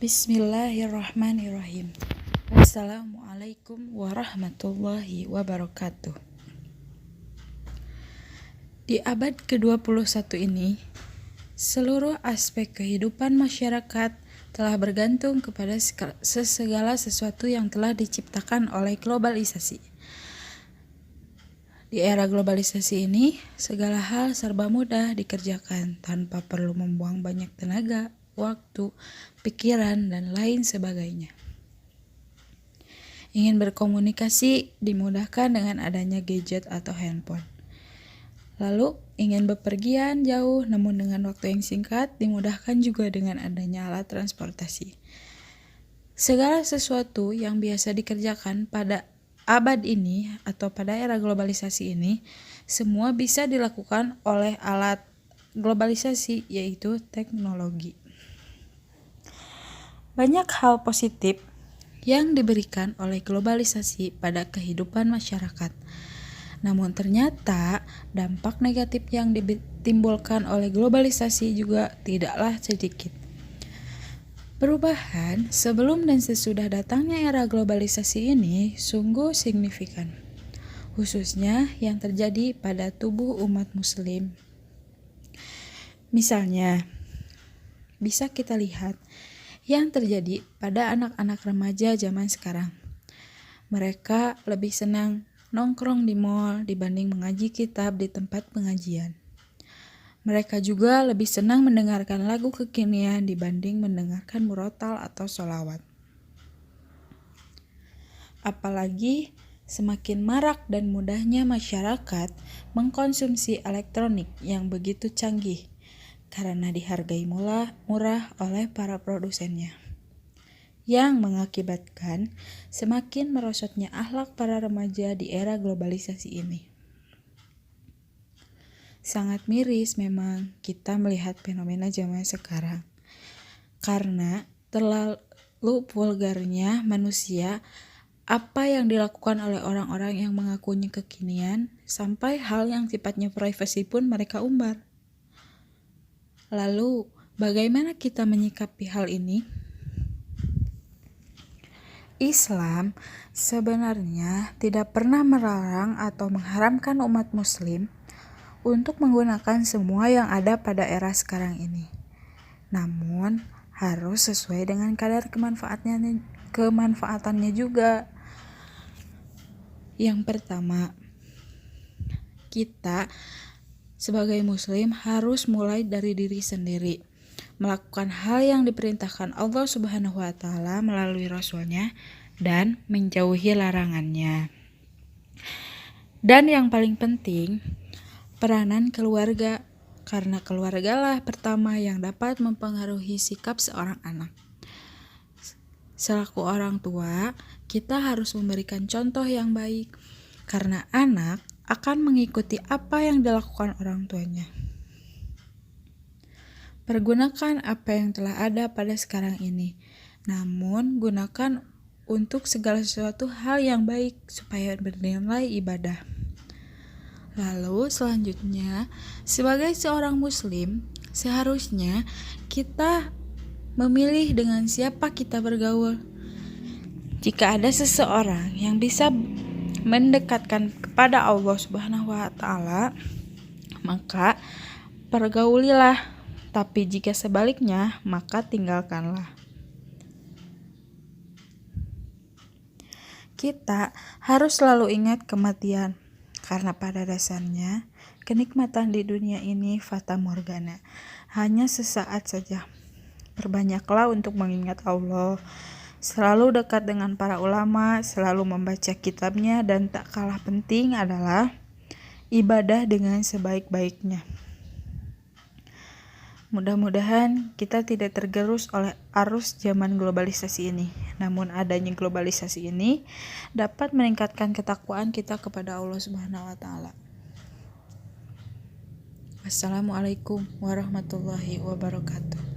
Bismillahirrahmanirrahim. Assalamualaikum warahmatullahi wabarakatuh. Di abad ke-21 ini, seluruh aspek kehidupan masyarakat telah bergantung kepada segala sesuatu yang telah diciptakan oleh globalisasi. Di era globalisasi ini, segala hal serba mudah dikerjakan tanpa perlu membuang banyak tenaga, waktu, pikiran, dan lain sebagainya. Ingin berkomunikasi dimudahkan dengan adanya gadget atau handphone. Lalu, ingin bepergian jauh namun dengan waktu yang singkat dimudahkan juga dengan adanya alat transportasi. Segala sesuatu yang biasa dikerjakan pada abad ini atau pada era globalisasi ini, semua bisa dilakukan oleh alat globalisasi, yaitu teknologi. Banyak hal positif yang diberikan oleh globalisasi pada kehidupan masyarakat. Namun ternyata dampak negatif yang ditimbulkan oleh globalisasi juga tidaklah sedikit. Perubahan sebelum dan sesudah datangnya era globalisasi ini sungguh signifikan, khususnya yang terjadi pada tubuh umat muslim. Misalnya, bisa kita lihat yang terjadi pada anak-anak remaja zaman sekarang. Mereka lebih senang nongkrong di mall dibanding mengaji kitab di tempat pengajian. Mereka juga lebih senang mendengarkan lagu kekinian dibanding mendengarkan murotal atau sholawat. Apalagi semakin marak dan mudahnya masyarakat mengkonsumsi elektronik yang begitu canggih karena dihargai murah oleh para produsennya, yang mengakibatkan semakin merosotnya akhlak para remaja di era globalisasi ini. Sangat miris memang kita melihat fenomena zaman sekarang, karena terlalu vulgarnya manusia apa yang dilakukan oleh orang-orang yang mengakunya kekinian, sampai hal yang sifatnya privasi pun mereka umbar. Lalu, bagaimana kita menyikapi hal ini? Islam sebenarnya tidak pernah melarang atau mengharamkan umat muslim untuk menggunakan semua yang ada pada era sekarang ini. Namun, harus sesuai dengan kadar kemanfaatannya juga. Yang pertama, kita sebagai muslim harus mulai dari diri sendiri, melakukan hal yang diperintahkan Allah Subhanahu wa Ta'ala melalui Rasul-Nya dan menjauhi larangannya. Dan yang paling penting, peranan keluarga, karena keluargalah pertama yang dapat mempengaruhi sikap seorang anak. Selaku orang tua, kita harus memberikan contoh yang baik, karena anak akan mengikuti apa yang dilakukan orang tuanya. Pergunakan apa yang telah ada pada sekarang ini, namun gunakan untuk segala sesuatu hal yang baik supaya bernilai ibadah. Lalu selanjutnya, sebagai seorang muslim, seharusnya kita memilih dengan siapa kita bergaul. Jika ada seseorang yang bisa mendekatkan kepada Allah Subhanahu wa Ta'ala, maka pergaulilah. Tapi jika sebaliknya, maka tinggalkanlah. Kita harus selalu ingat kematian, karena pada dasarnya kenikmatan di dunia ini fata morgana, hanya sesaat saja. Perbanyaklah untuk mengingat Allah, selalu dekat dengan para ulama, selalu membaca kitabnya, dan tak kalah penting adalah ibadah dengan sebaik-baiknya. Mudah-mudahan kita tidak tergerus oleh arus zaman globalisasi ini. Namun adanya globalisasi ini dapat meningkatkan ketakwaan kita kepada Allah Subhanahu wa Ta'ala. Wassalamualaikum warahmatullahi wabarakatuh.